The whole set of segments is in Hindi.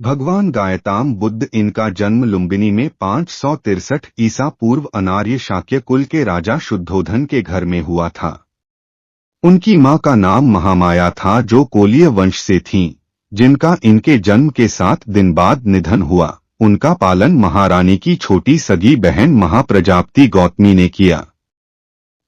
भगवान गायताम बुद्ध, इनका जन्म लुम्बिनी में 563 ईसा पूर्व अनार्य शाक्य कुल के राजा शुद्धोधन के घर में हुआ था। उनकी मां का नाम महामाया था, जो कोलीय वंश से थीं, जिनका इनके जन्म के 7 दिन बाद निधन हुआ। उनका पालन महारानी की छोटी सगी बहन महाप्रजापति गौतमी ने किया।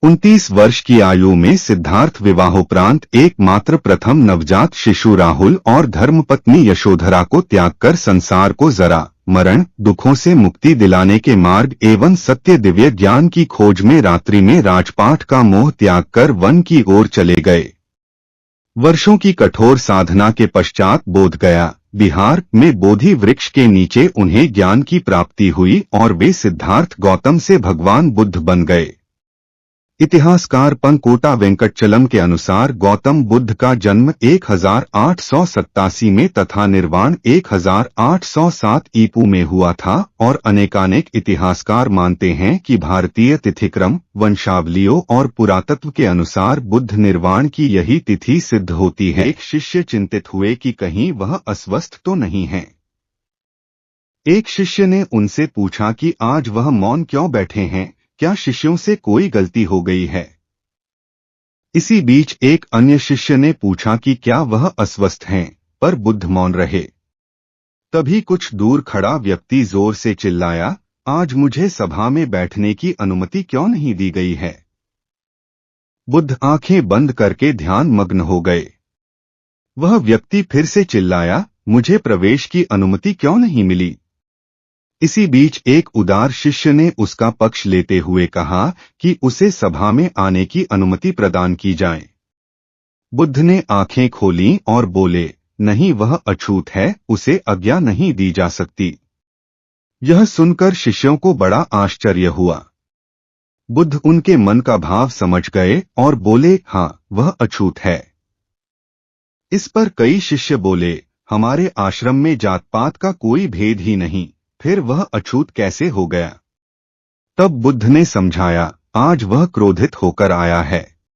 29 वर्ष की आयु में सिद्धार्थ विवाहोपरांत एकमात्र प्रथम नवजात शिशु राहुल और धर्मपत्नी यशोधरा को त्याग कर संसार को जरा मरण दुखों से मुक्ति दिलाने के मार्ग एवं सत्य दिव्य ज्ञान की खोज में रात्रि में राजपाट का मोह त्याग कर वन की ओर चले गए। वर्षों की कठोर साधना के पश्चात बोध गया, बिहार में बोधि वृक्ष के नीचे उन्हें ज्ञान की प्राप्ति हुई और वे सिद्धार्थ गौतम से भगवान बुद्ध बन गए। इतिहासकार पंकोटा वेंकटचलम के अनुसार गौतम बुद्ध का जन्म 1887 में तथा निर्वाण 1807 ईपू में हुआ था और अनेकानेक इतिहासकार मानते हैं कि भारतीय तिथिक्रम, वंशावलियों और पुरातत्व के अनुसार बुद्ध निर्वाण की यही तिथि सिद्ध होती है। एक शिष्य चिंतित हुए कि कहीं वह अस्वस्थ तो नहीं है। एक शिष्य ने उनसे पूछा कि आज वह मौन क्यों बैठे हैं, क्या शिष्यों से कोई गलती हो गई है। इसी बीच एक अन्य शिष्य ने पूछा कि क्या वह अस्वस्थ हैं, पर बुद्ध मौन रहे। तभी कुछ दूर खड़ा व्यक्ति जोर से चिल्लाया, आज मुझे सभा में बैठने की अनुमति क्यों नहीं दी गई है। बुद्ध आंखें बंद करके ध्यान मग्न हो गए। वह व्यक्ति फिर से चिल्लाया, मुझे प्रवेश की अनुमति क्यों नहीं मिली। इसी बीच एक उदार शिष्य ने उसका पक्ष लेते हुए कहा कि उसे सभा में आने की अनुमति प्रदान की जाए। बुद्ध ने आंखें खोलीं और बोले, नहीं, वह अछूत है, उसे आज्ञा नहीं दी जा सकती। यह सुनकर शिष्यों को बड़ा आश्चर्य हुआ। बुद्ध उनके मन का भाव समझ गए और बोले, हाँ, वह अछूत है। इस पर कई शिष्य बोले, हमारे आश्रम में जात पात का कोई भेद ही नहीं, फिर वह अछूत कैसे हो गया। तब बुद्ध ने समझाया, आज वह क्रोधित होकर आया है।